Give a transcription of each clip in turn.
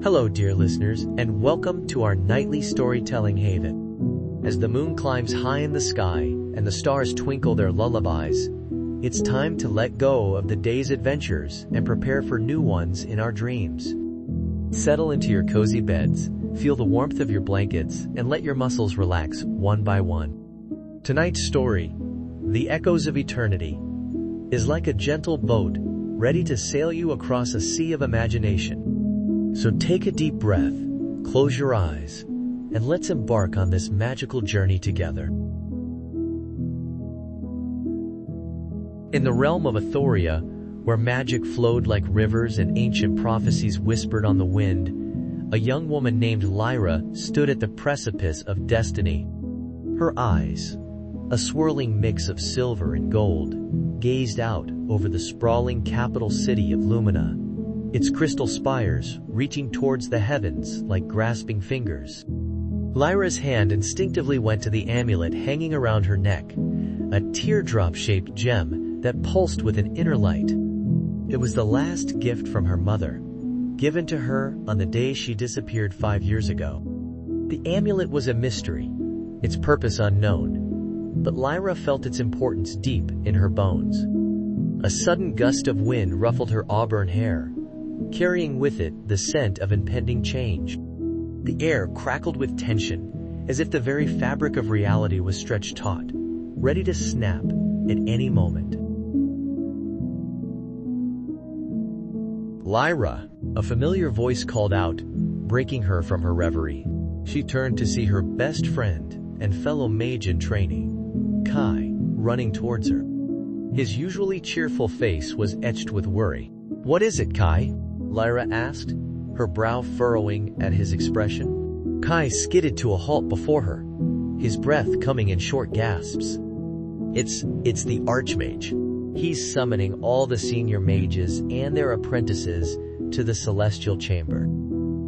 Hello dear listeners, and welcome to our nightly storytelling haven. As the moon climbs high in the sky and the stars twinkle their lullabies, it's time to let go of the day's adventures and prepare for new ones in our dreams. Settle into your cozy beds, feel the warmth of your blankets, and let your muscles relax one by one. Tonight's story, The Echoes of Eternity, is like a gentle boat ready to sail you across a sea of imagination. So take a deep breath, close your eyes, and let's embark on this magical journey together. In the realm of Ethoria, where magic flowed like rivers and ancient prophecies whispered on the wind, a young woman named Lyra stood at the precipice of destiny. Her eyes, a swirling mix of silver and gold, gazed out over the sprawling capital city of Lumina, its crystal spires reaching towards the heavens like grasping fingers. Lyra's hand instinctively went to the amulet hanging around her neck, a teardrop-shaped gem that pulsed with an inner light. It was the last gift from her mother, given to her on the day she disappeared 5 years ago. The amulet was a mystery, its purpose unknown, but Lyra felt its importance deep in her bones. A sudden gust of wind ruffled her auburn hair, carrying with it the scent of impending change. The air crackled with tension, as if the very fabric of reality was stretched taut, ready to snap at any moment. Lyra, a familiar voice called out, breaking her from her reverie. She turned to see her best friend and fellow mage in training, Kai, running towards her. His usually cheerful face was etched with worry. "What is it, Kai?" Lyra asked, her brow furrowing at his expression. Kai skidded to a halt before her, his breath coming in short gasps. It's the Archmage. He's summoning all the senior mages and their apprentices to the Celestial Chamber.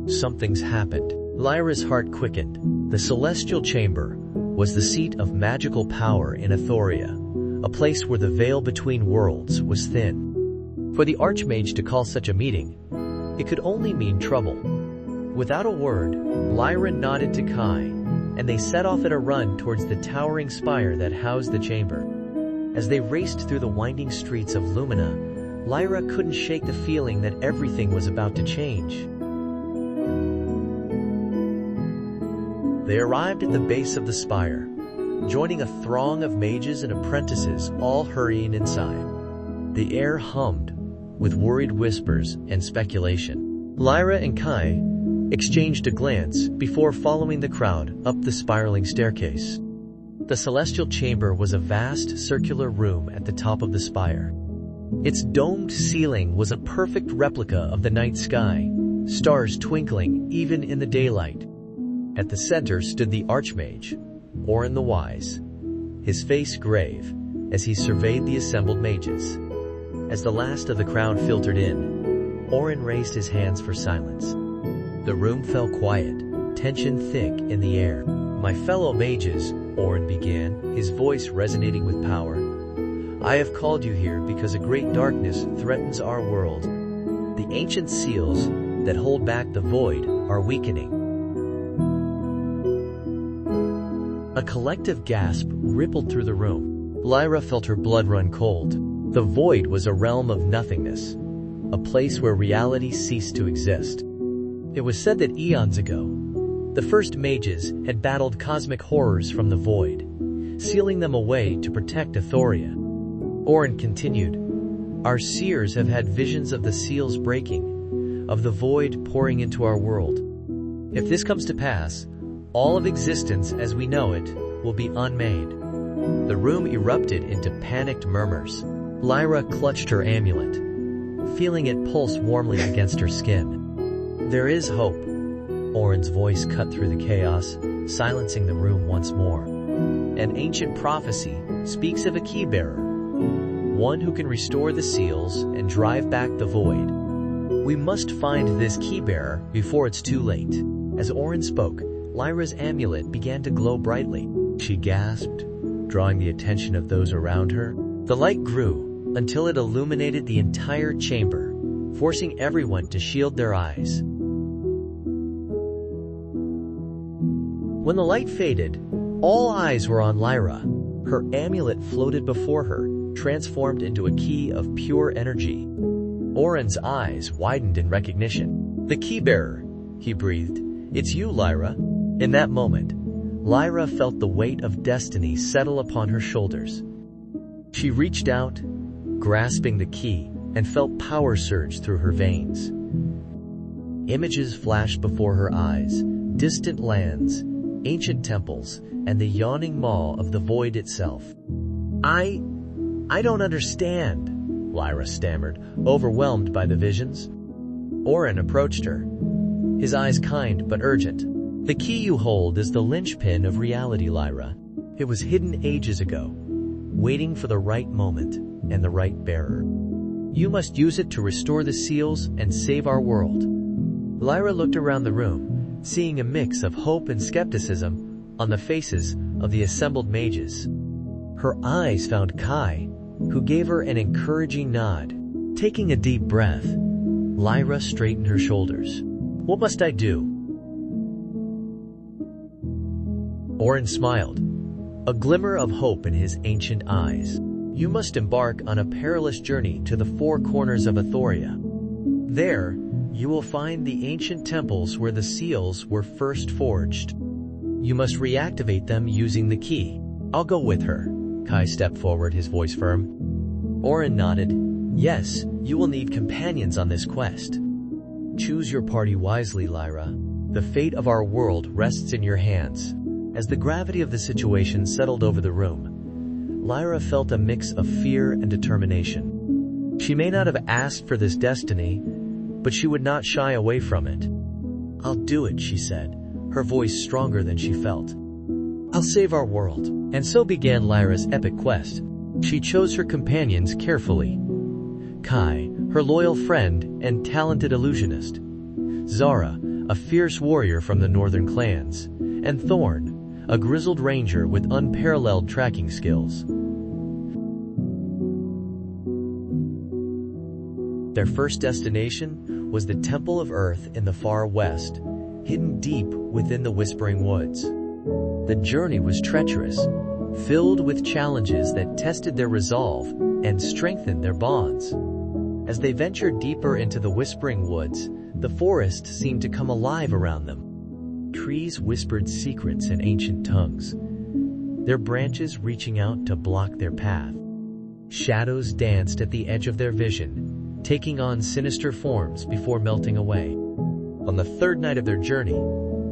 Something's happened. Lyra's heart quickened. The Celestial Chamber was the seat of magical power in Ethoria, a place where the veil between worlds was thin. For the Archmage to call such a meeting, it could only mean trouble. Without a word, Lyra nodded to Kai, and they set off at a run towards the towering spire that housed the chamber. As they raced through the winding streets of Lumina, Lyra couldn't shake the feeling that everything was about to change. They arrived at the base of the spire, joining a throng of mages and apprentices all hurrying inside. The air hummed with worried whispers and speculation. Lyra and Kai exchanged a glance before following the crowd up the spiraling staircase. The Celestial Chamber was a vast circular room at the top of the spire. Its domed ceiling was a perfect replica of the night sky, stars twinkling even in the daylight. At the center stood the Archmage, Orin the Wise, his face grave as he surveyed the assembled mages. As the last of the crowd filtered in, Orin raised his hands for silence. The room fell quiet, tension thick in the air. "My fellow mages," Orin began, his voice resonating with power, "I have called you here because a great darkness threatens our world. The ancient seals that hold back the void are weakening." A collective gasp rippled through the room. Lyra felt her blood run cold. The void was a realm of nothingness, a place where reality ceased to exist. It was said that eons ago, the first mages had battled cosmic horrors from the void, sealing them away to protect Ethoria. Orin continued, "Our seers have had visions of the seals breaking, of the void pouring into our world. If this comes to pass, all of existence as we know it will be unmade." The room erupted into panicked murmurs. Lyra clutched her amulet, feeling it pulse warmly against her skin. "There is hope." Orin's voice cut through the chaos, silencing the room once more. "An ancient prophecy speaks of a Keybearer, one who can restore the seals and drive back the void. We must find this Keybearer before it's too late." As Orin spoke, Lyra's amulet began to glow brightly. She gasped, drawing the attention of those around her. The light grew until it illuminated the entire chamber, forcing everyone to shield their eyes. When the light faded, all eyes were on Lyra. Her amulet floated before her, transformed into a key of pure energy. Oren's eyes widened in recognition. "The Keybearer," he breathed. "It's you, Lyra." In that moment, Lyra felt the weight of destiny settle upon her shoulders. She reached out, grasping the key, and felt power surge through her veins. Images flashed before her eyes, distant lands, ancient temples, and the yawning maw of the void itself. I don't understand," Lyra stammered, overwhelmed by the visions. Oren approached her, his eyes kind but urgent. "The key you hold is the linchpin of reality, Lyra. It was hidden ages ago, waiting for the right moment and the right bearer. You must use it to restore the seals and save our world." Lyra looked around the room, seeing a mix of hope and skepticism on the faces of the assembled mages. Her eyes found Kai, who gave her an encouraging nod. Taking a deep breath, Lyra straightened her shoulders. "What must I do?" Oren smiled, a glimmer of hope in his ancient eyes. "You must embark on a perilous journey to the four corners of Athoria. There, you will find the ancient temples where the seals were first forged. You must reactivate them using the key." "I'll go with her." Kai stepped forward, his voice firm. Oren nodded. "Yes, you will need companions on this quest. Choose your party wisely, Lyra. The fate of our world rests in your hands." As the gravity of the situation settled over the room, Lyra felt a mix of fear and determination. She may not have asked for this destiny, but she would not shy away from it. "I'll do it," she said, her voice stronger than she felt. "I'll save our world." And so began Lyra's epic quest. She chose her companions carefully. Kai, her loyal friend and talented illusionist. Zara, a fierce warrior from the northern clans. And Thorn, a grizzled ranger with unparalleled tracking skills. Their first destination was the Temple of Earth in the far west, hidden deep within the Whispering Woods. The journey was treacherous, filled with challenges that tested their resolve and strengthened their bonds. As they ventured deeper into the Whispering Woods, the forest seemed to come alive around them. Trees whispered secrets in ancient tongues, their branches reaching out to block their path. Shadows danced at the edge of their vision, taking on sinister forms before melting away. On the third night of their journey,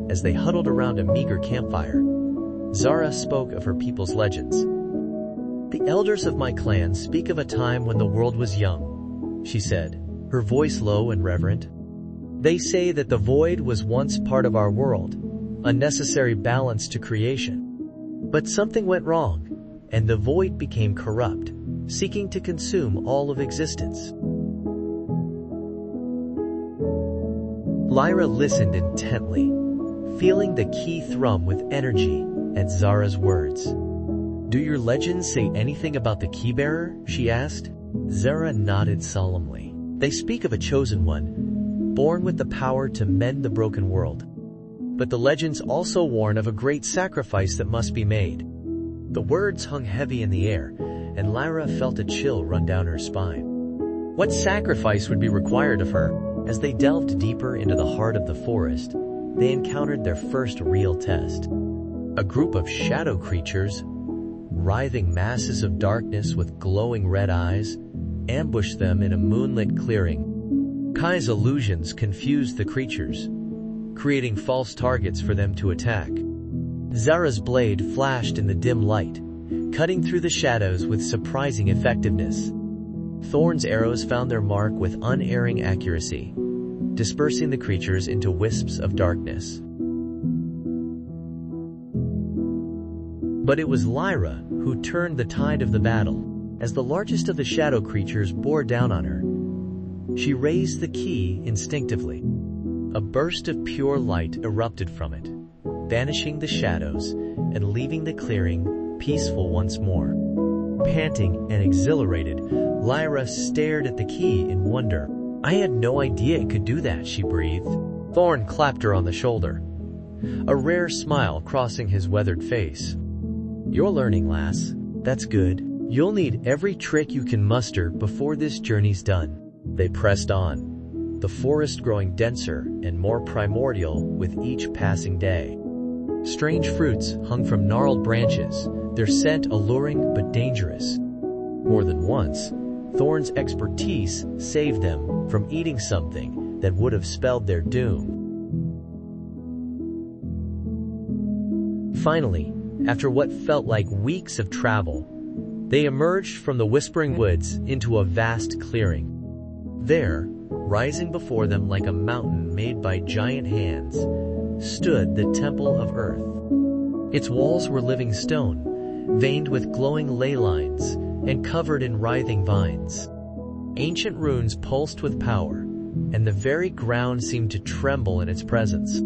as they huddled around a meager campfire, Zara spoke of her people's legends. "The elders of my clan speak of a time when the world was young," she said, her voice low and reverent. "They say that the void was once part of our world, a necessary balance to creation. But something went wrong, and the void became corrupt, seeking to consume all of existence." Lyra listened intently, feeling the key thrum with energy at Zara's words. "Do your legends say anything about the Keybearer?" she asked. Zara nodded solemnly. "They speak of a chosen one, born with the power to mend the broken world. But the legends also warn of a great sacrifice that must be made." The words hung heavy in the air, and Lyra felt a chill run down her spine. What sacrifice would be required of her? As they delved deeper into the heart of the forest, they encountered their first real test. A group of shadow creatures, writhing masses of darkness with glowing red eyes, ambushed them in a moonlit clearing. Kai's illusions confused the creatures, creating false targets for them to attack. Zara's blade flashed in the dim light, cutting through the shadows with surprising effectiveness. Thorn's arrows found their mark with unerring accuracy, dispersing the creatures into wisps of darkness. But it was Lyra who turned the tide of the battle. As the largest of the shadow creatures bore down on her, she raised the key instinctively. A burst of pure light erupted from it, banishing the shadows and leaving the clearing peaceful once more. Panting and exhilarated, Lyra stared at the key in wonder. "I had no idea it could do that," she breathed. Thorn clapped her on the shoulder. a rare smile crossing his weathered face. "You're learning, lass. That's good. You'll need every trick you can muster before this journey's done." They pressed on, the forest growing denser and more primordial with each passing day. Strange fruits hung from gnarled branches, their scent alluring but dangerous. More than once, Thorn's expertise saved them from eating something that would have spelled their doom. Finally, after what felt like weeks of travel, they emerged from the whispering woods into a vast clearing. There, rising before them like a mountain made by giant hands, stood the Temple of Earth. Its walls were living stone, veined with glowing ley lines and covered in writhing vines. Ancient runes pulsed with power, and the very ground seemed to tremble in its presence.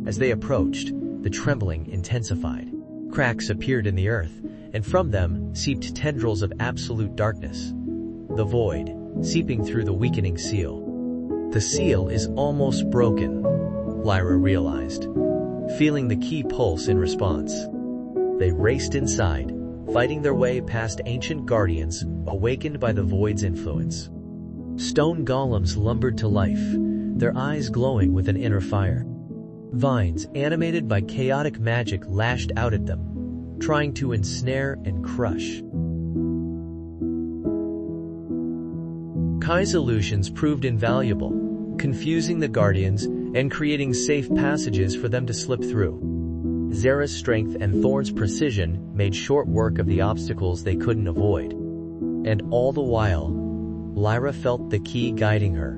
As they approached, the trembling intensified. Cracks appeared in the earth, and from them seeped tendrils of absolute darkness. The void, seeping through the weakening seal. "The seal is almost broken," Lyra realized, feeling the key pulse in response. They raced inside, fighting their way past ancient guardians awakened by the void's influence. Stone golems lumbered to life, their eyes glowing with an inner fire. Vines, animated by chaotic magic, lashed out at them, trying to ensnare and crush. Kai's illusions proved invaluable, confusing the guardians and creating safe passages for them to slip through. Zera's strength and Thorn's precision made short work of the obstacles they couldn't avoid. And all the while, Lyra felt the key guiding her,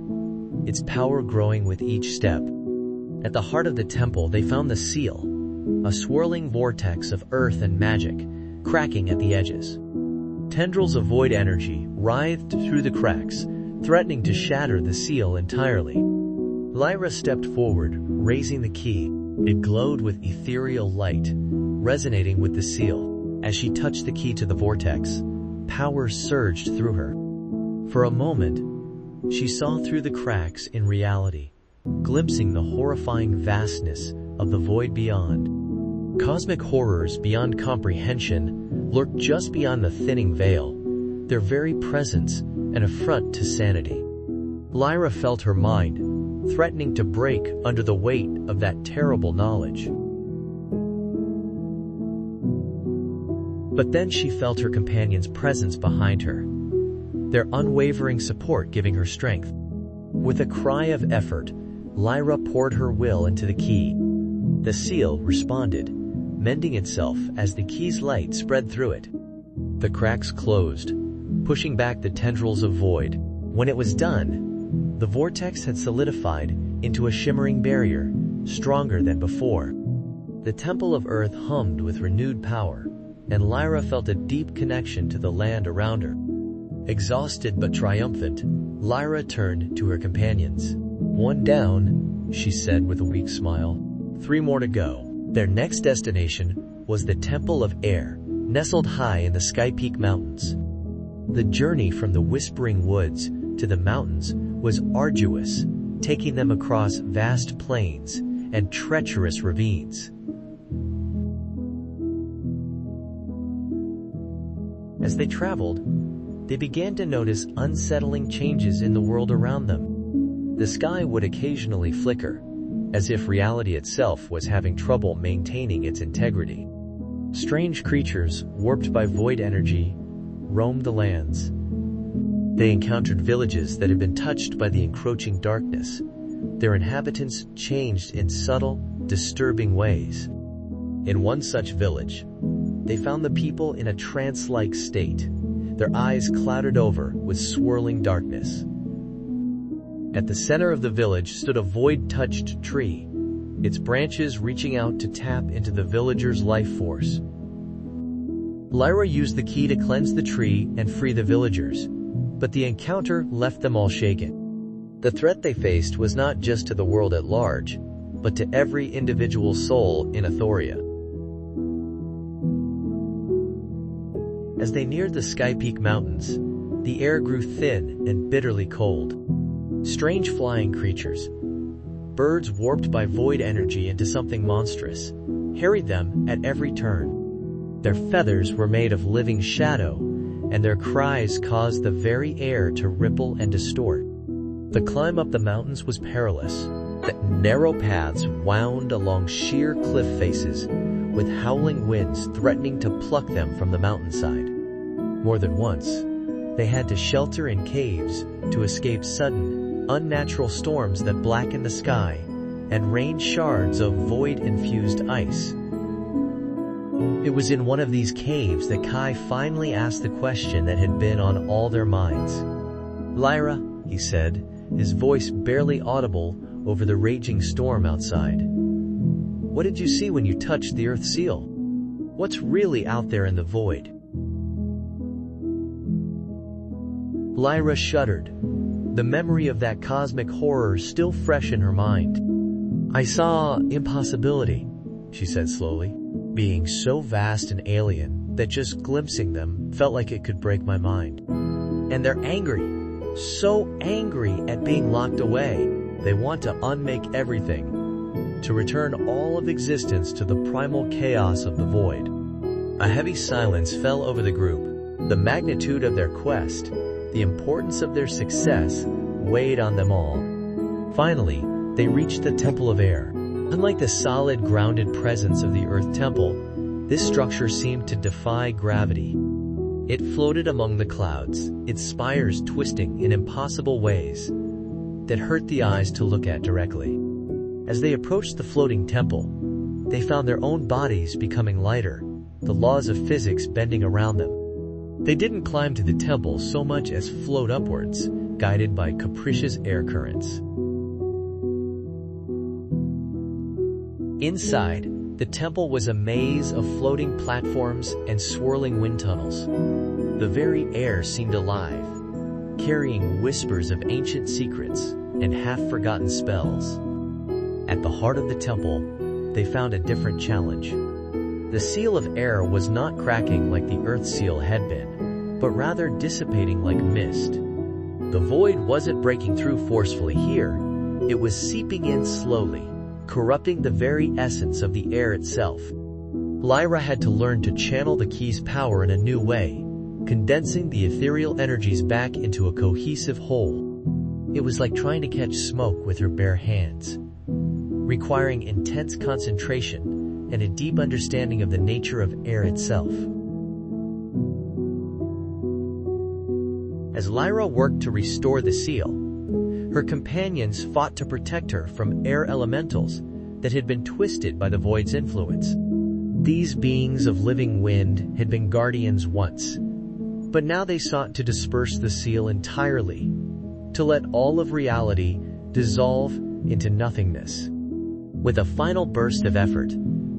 its power growing with each step. At the heart of the temple, they found the seal, a swirling vortex of earth and magic, cracking at the edges. Tendrils of void energy writhed through the cracks, threatening to shatter the seal entirely. Lyra stepped forward, raising the key. It glowed with ethereal light, resonating with the seal. As she touched the key to the vortex, power surged through her. For a moment, she saw through the cracks in reality, glimpsing the horrifying vastness of the void beyond. Cosmic horrors beyond comprehension lurked just beyond the thinning veil, their very presence an affront to sanity. Lyra felt her mind threatening to break under the weight of that terrible knowledge. But then she felt her companion's presence behind her, their unwavering support giving her strength. With a cry of effort, Lyra poured her will into the key. The seal responded, mending itself as the key's light spread through it. The cracks closed, pushing back the tendrils of void. When it was done, the vortex had solidified into a shimmering barrier, stronger than before. The Temple of Earth hummed with renewed power, and Lyra felt a deep connection to the land around her. Exhausted but triumphant, Lyra turned to her companions. "One down," she said with a weak smile. 3 more to go. Their next destination was the Temple of Air, nestled high in the Sky Peak Mountains. The journey from the whispering woods to the mountains was arduous, taking them across vast plains and treacherous ravines. As they traveled, they began to notice unsettling changes in the world around them. The sky would occasionally flicker, as if reality itself was having trouble maintaining its integrity. Strange creatures, warped by void energy, roamed the lands. They encountered villages that had been touched by the encroaching darkness. Their inhabitants changed in subtle, disturbing ways. In one such village, they found the people in a trance-like state, their eyes clouded over with swirling darkness. At the center of the village stood a void-touched tree, its branches reaching out to tap into the villagers' life force. Lyra used the key to cleanse the tree and free the villagers, but the encounter left them all shaken. The threat they faced was not just to the world at large, but to every individual soul in Athoria. As they neared the Sky Peak Mountains, the air grew thin and bitterly cold. Strange flying creatures, Birds warped by void energy into something monstrous, harried them at every turn. Their feathers were made of living shadow, and their cries caused the very air to ripple and distort. The climb up the mountains was perilous. The narrow paths wound along sheer cliff faces, with howling winds threatening to pluck them from the mountainside. More than once, they had to shelter in caves to escape sudden, unnatural storms that blackened the sky and rained shards of void-infused ice. It was in one of these caves that Kai finally asked the question that had been on all their minds. "Lyra," he said, his voice barely audible over the raging storm outside. "What did you see when you touched the Earth seal? What's really out there in the void?" Lyra shuddered, the memory of that cosmic horror still fresh in her mind. "I saw impossibility," she said slowly, "being so vast and alien that just glimpsing them felt like it could break my mind. And they're angry, so angry at being locked away. They want to unmake everything, to return all of existence to the primal chaos of the void." A heavy silence fell over the group. The magnitude of their quest, the importance of their success, weighed on them all. Finally, they reached the Temple of Air. Unlike the solid, grounded presence of the Earth Temple, this structure seemed to defy gravity. It floated among the clouds, its spires twisting in impossible ways that hurt the eyes to look at directly. As they approached the floating temple, they found their own bodies becoming lighter, the laws of physics bending around them. They didn't climb to the temple so much as float upwards, guided by capricious air currents. Inside, the temple was a maze of floating platforms and swirling wind tunnels. The very air seemed alive, carrying whispers of ancient secrets and half-forgotten spells. At the heart of the temple, they found a different challenge. The seal of air was not cracking like the Earth seal had been, but rather dissipating like mist. The void wasn't breaking through forcefully here, it was seeping in slowly, corrupting the very essence of the air itself. Lyra had to learn to channel the key's power in a new way, condensing the ethereal energies back into a cohesive whole. It was like trying to catch smoke with her bare hands, requiring intense concentration and a deep understanding of the nature of air itself. As Lyra worked to restore the seal, her companions fought to protect her from air elementals that had been twisted by the void's influence. These beings of living wind had been guardians once, but now they sought to disperse the seal entirely, to let all of reality dissolve into nothingness. With a final burst of effort,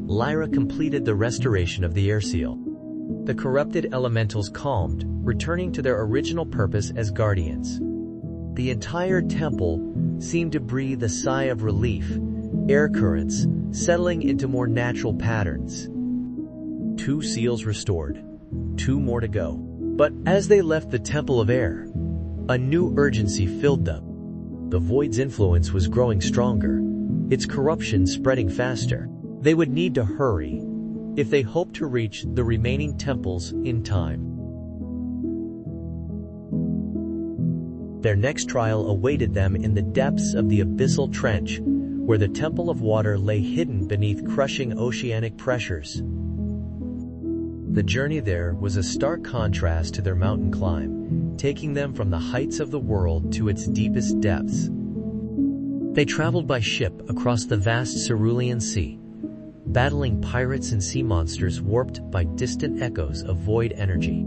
Lyra completed the restoration of the air seal. The corrupted elementals calmed, returning to their original purpose as guardians. The entire temple seemed to breathe a sigh of relief, air currents settling into more natural patterns. 2 seals restored, 2 more to go. But as they left the Temple of Air, a new urgency filled them. The void's influence was growing stronger, its corruption spreading faster. They would need to hurry if they hoped to reach the remaining temples in time. Their next trial awaited them in the depths of the abyssal trench, where the Temple of Water lay hidden beneath crushing oceanic pressures. The journey there was a stark contrast to their mountain climb, taking them from the heights of the world to its deepest depths. They traveled by ship across the vast Cerulean Sea, battling pirates and sea monsters warped by distant echoes of void energy.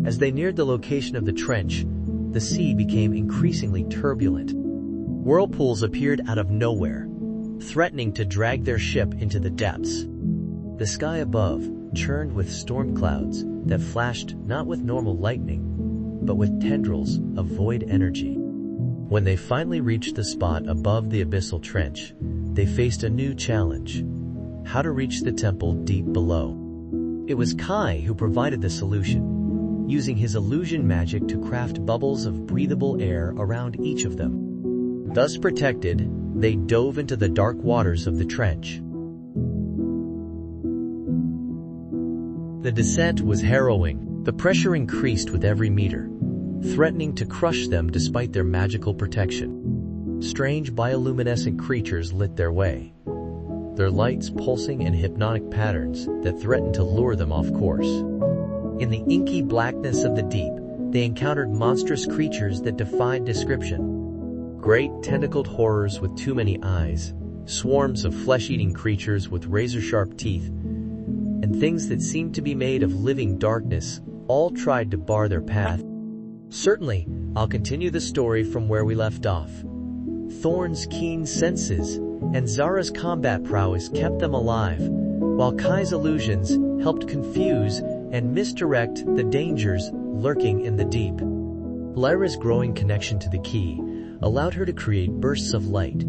As they neared the location of the trench, the sea became increasingly turbulent. Whirlpools appeared out of nowhere, threatening to drag their ship into the depths. The sky above churned with storm clouds that flashed not with normal lightning, but with tendrils of void energy. When they finally reached the spot above the abyssal trench, they faced a new challenge: how to reach the temple deep below. It was Kai who provided the solution, using his illusion magic to craft bubbles of breathable air around each of them. Thus protected, they dove into the dark waters of the trench. The descent was harrowing. The pressure increased with every meter, threatening to crush them despite their magical protection. Strange bioluminescent creatures lit their way, their lights pulsing in hypnotic patterns that threatened to lure them off course. In the inky blackness of the deep, they encountered monstrous creatures that defied description. Great tentacled horrors with too many eyes, swarms of flesh-eating creatures with razor-sharp teeth, and things that seemed to be made of living darkness all tried to bar their path. Certainly, I'll continue the story from where we left off. Thorn's keen senses and Zara's combat prowess kept them alive, while Kai's illusions helped confuse and misdirect the dangers lurking in the deep. Lyra's growing connection to the key allowed her to create bursts of light,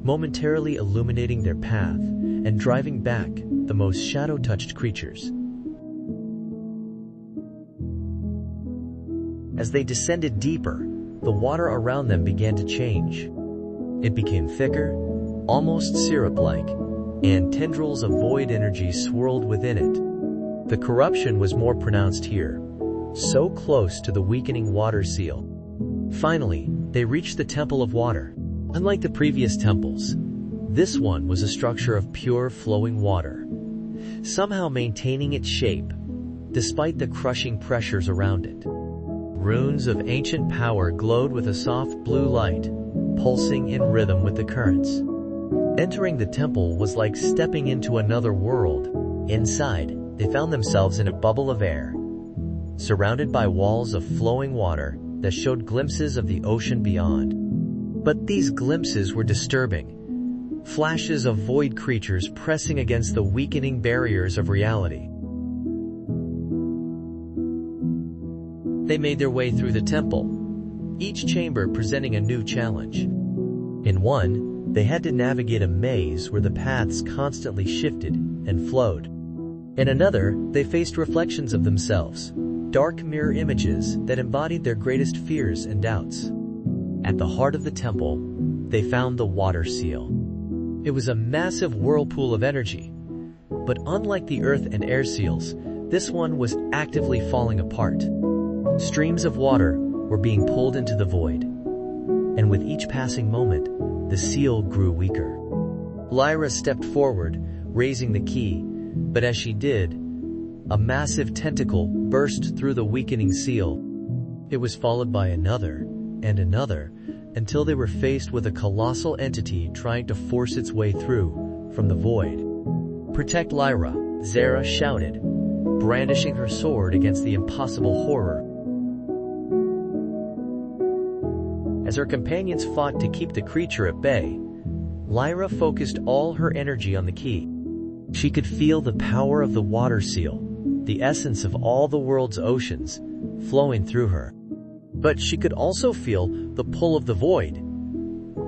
momentarily illuminating their path and driving back the most shadow-touched creatures. As they descended deeper, the water around them began to change. It became thicker, almost syrup-like, and tendrils of void energy swirled within it. The corruption was more pronounced here, so close to the weakening water seal. Finally, they reached the Temple of Water. Unlike the previous temples, this one was a structure of pure flowing water, somehow maintaining its shape, despite the crushing pressures around it. Runes of ancient power glowed with a soft blue light, pulsing in rhythm with the currents. Entering the temple was like stepping into another world. Inside, they found themselves in a bubble of air, surrounded by walls of flowing water that showed glimpses of the ocean beyond. But these glimpses were disturbing, flashes of void creatures pressing against the weakening barriers of reality. They made their way through the temple, each chamber presenting a new challenge. In one, they had to navigate a maze where the paths constantly shifted and flowed. In another, they faced reflections of themselves, dark mirror images that embodied their greatest fears and doubts. At the heart of the temple, they found the water seal. It was a massive whirlpool of energy, but unlike the earth and air seals, this one was actively falling apart. Streams of water were being pulled into the void, and with each passing moment, the seal grew weaker. Lyra stepped forward, raising the key, but as she did, a massive tentacle burst through the weakening seal. It was followed by another and another, until they were faced with a colossal entity trying to force its way through from the void. "Protect Lyra," Zara shouted, brandishing her sword against the impossible horror. As her companions fought to keep the creature at bay, Lyra focused all her energy on the key. She could feel the power of the water seal, the essence of all the world's oceans, flowing through her. But she could also feel the pull of the void,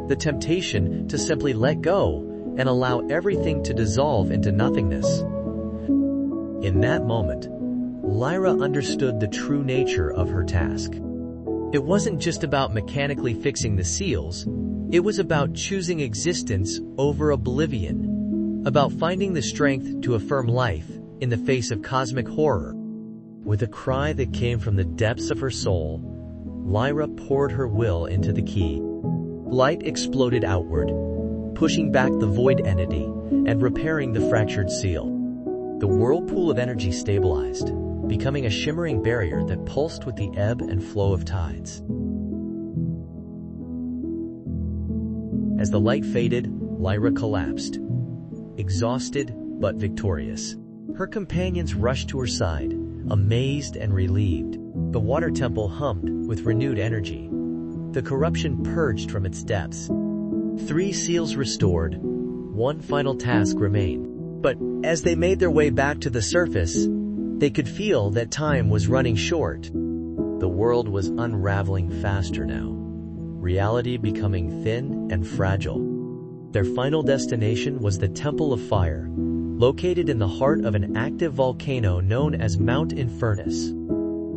the temptation to simply let go and allow everything to dissolve into nothingness. In that moment, Lyra understood the true nature of her task. It wasn't just about mechanically fixing the seals, it was about choosing existence over oblivion, about finding the strength to affirm life in the face of cosmic horror. With a cry that came from the depths of her soul, Lyra poured her will into the key. Light exploded outward, pushing back the void entity and repairing the fractured seal. The whirlpool of energy stabilized, becoming a shimmering barrier that pulsed with the ebb and flow of tides. As the light faded, Lyra collapsed, exhausted but victorious. Her companions rushed to her side, amazed and relieved. The water temple hummed with renewed energy, the corruption purged from its depths. 3 seals restored, one final task remained. But as they made their way back to the surface, they could feel that time was running short. The world was unraveling faster now, reality becoming thin and fragile. Their final destination was the Temple of Fire, located in the heart of an active volcano known as Mount Infernus.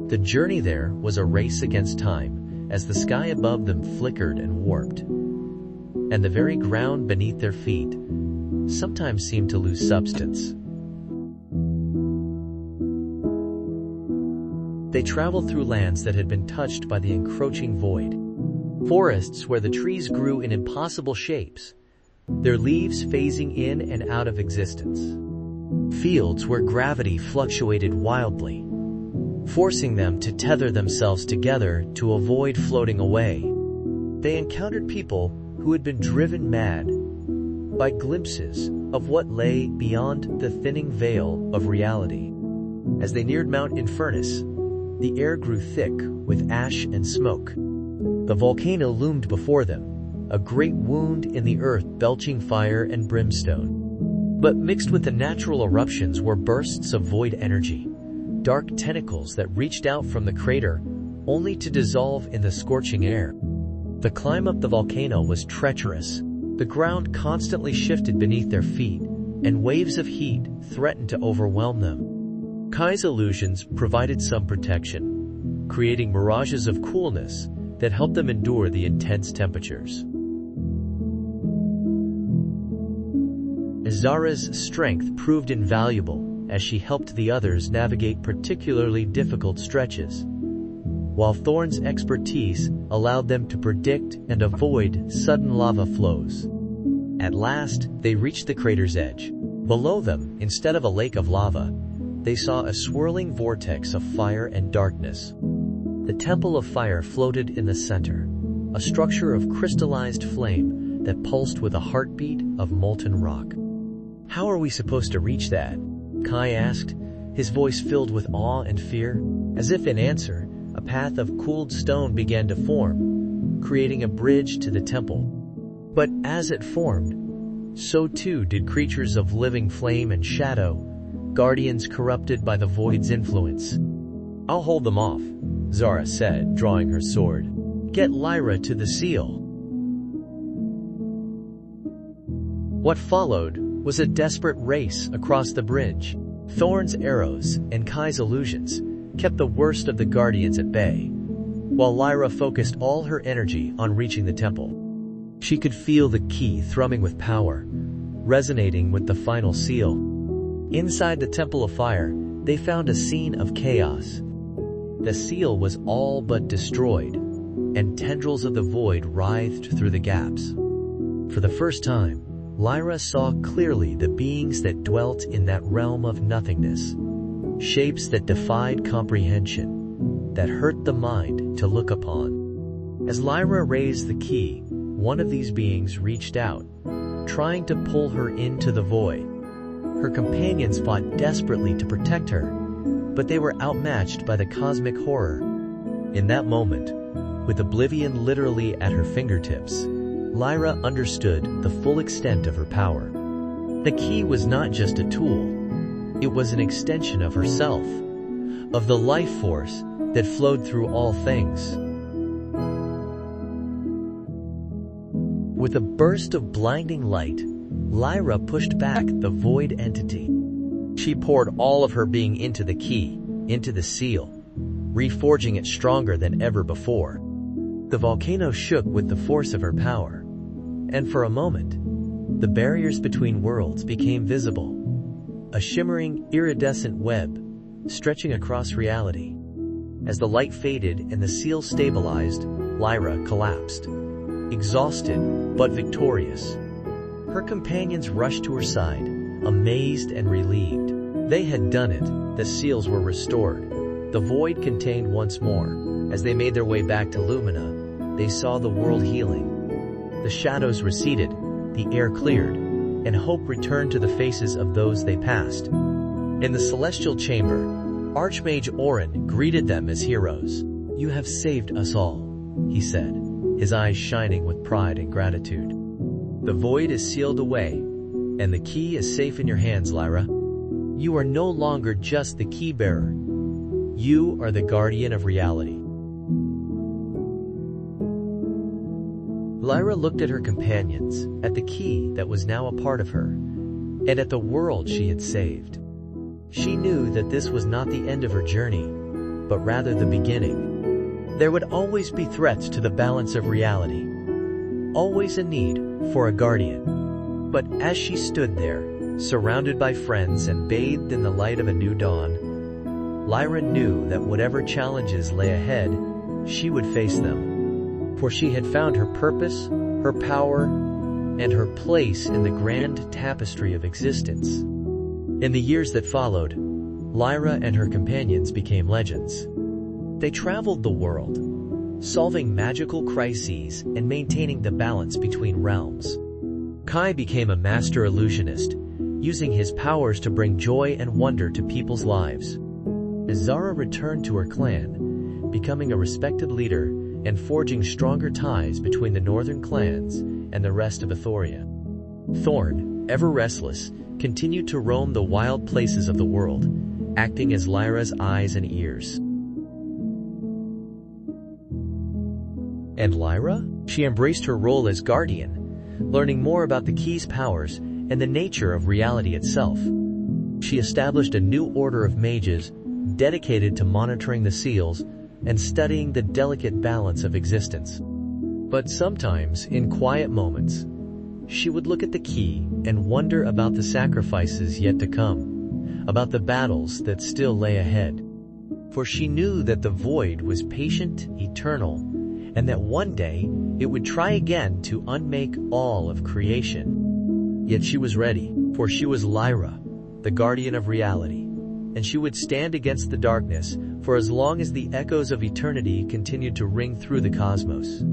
The journey there was a race against time, as the sky above them flickered and warped. and the very ground beneath their feet sometimes seemed to lose substance. They traveled through lands that had been touched by the encroaching void. Forests where the trees grew in impossible shapes, their leaves phasing in and out of existence. Fields where gravity fluctuated wildly, forcing them to tether themselves together to avoid floating away. They encountered people who had been driven mad by glimpses of what lay beyond the thinning veil of reality. As they neared Mount Infernus, the air grew thick with ash and smoke. The volcano loomed before them, a great wound in the earth belching fire and brimstone. But mixed with the natural eruptions were bursts of void energy, dark tentacles that reached out from the crater only to dissolve in the scorching air. The climb up the volcano was treacherous. The ground constantly shifted beneath their feet, and waves of heat threatened to overwhelm them. Kai's illusions provided some protection, creating mirages of coolness that helped them endure the intense temperatures. Zara's strength proved invaluable as she helped the others navigate particularly difficult stretches, while Thorn's expertise allowed them to predict and avoid sudden lava flows. At last, they reached the crater's edge. Below them, instead of a lake of lava, they saw a swirling vortex of fire and darkness. The Temple of Fire floated in the center, a structure of crystallized flame that pulsed with a heartbeat of molten rock. "How are we supposed to reach that?" Kai asked, his voice filled with awe and fear. As if in answer, a path of cooled stone began to form, creating a bridge to the temple. But as it formed, so too did creatures of living flame and shadow, guardians corrupted by the void's influence. "I'll hold them off," Zara said, drawing her sword. "Get Lyra to the seal." What followed was a desperate race across the bridge. Thorn's arrows and Kai's illusions kept the worst of the guardians at bay, while Lyra focused all her energy on reaching the temple. She could feel the key thrumming with power, resonating with the final seal. Inside the Temple of Fire, they found a scene of chaos. The seal was all but destroyed, and tendrils of the void writhed through the gaps. For the first time, Lyra saw clearly the beings that dwelt in that realm of nothingness, shapes that defied comprehension, that hurt the mind to look upon. As Lyra raised the key, one of these beings reached out, trying to pull her into the void. Her companions fought desperately to protect her, but they were outmatched by the cosmic horror. In that moment, with oblivion literally at her fingertips, Lyra understood the full extent of her power. The key was not just a tool. It was an extension of herself, of the life force that flowed through all things. With a burst of blinding light, Lyra pushed back the void entity. She poured all of her being into the key, into the seal, reforging it stronger than ever before. The volcano shook with the force of her power, and for a moment, the barriers between worlds became visible, a shimmering, iridescent web stretching across reality. As the light faded and the seal stabilized, Lyra collapsed, exhausted but victorious. Her companions rushed to her side, amazed and relieved. They had done it. The seals were restored. The void contained once more. As they made their way back to Lumina, they saw the world healing. The shadows receded, the air cleared, and hope returned to the faces of those they passed. In the celestial chamber, Archmage Orin greeted them as heroes. "You have saved us all," he said, his eyes shining with pride and gratitude. "The void is sealed away, and the key is safe in your hands, Lyra. You are no longer just the Keybearer. You are the guardian of reality." Lyra looked at her companions, at the key that was now a part of her, and at the world she had saved. She knew that this was not the end of her journey, but rather the beginning. There would always be threats to the balance of reality, always a need for a guardian. But as she stood there, surrounded by friends and bathed in the light of a new dawn, Lyra knew that whatever challenges lay ahead, she would face them. For she had found her purpose, her power, and her place in the grand tapestry of existence. In the years that followed, Lyra and her companions became legends. They traveled the world, solving magical crises and maintaining the balance between realms. Kai became a master illusionist, using his powers to bring joy and wonder to people's lives. Zara returned to her clan, becoming a respected leader and forging stronger ties between the northern clans and the rest of Ethoria. Thorn, ever restless, continued to roam the wild places of the world, acting as Lyra's eyes and ears. And Lyra? She embraced her role as guardian, learning more about the key's powers and the nature of reality itself. She established a new order of mages dedicated to monitoring the seals and studying the delicate balance of existence. But sometimes, in quiet moments, she would look at the key and wonder about the sacrifices yet to come, about the battles that still lay ahead. For she knew that the void was patient, eternal, and that one day it would try again to unmake all of creation. Yet she was ready, for she was Lyra, the guardian of reality, and she would stand against the darkness for as long as the echoes of eternity continued to ring through the cosmos.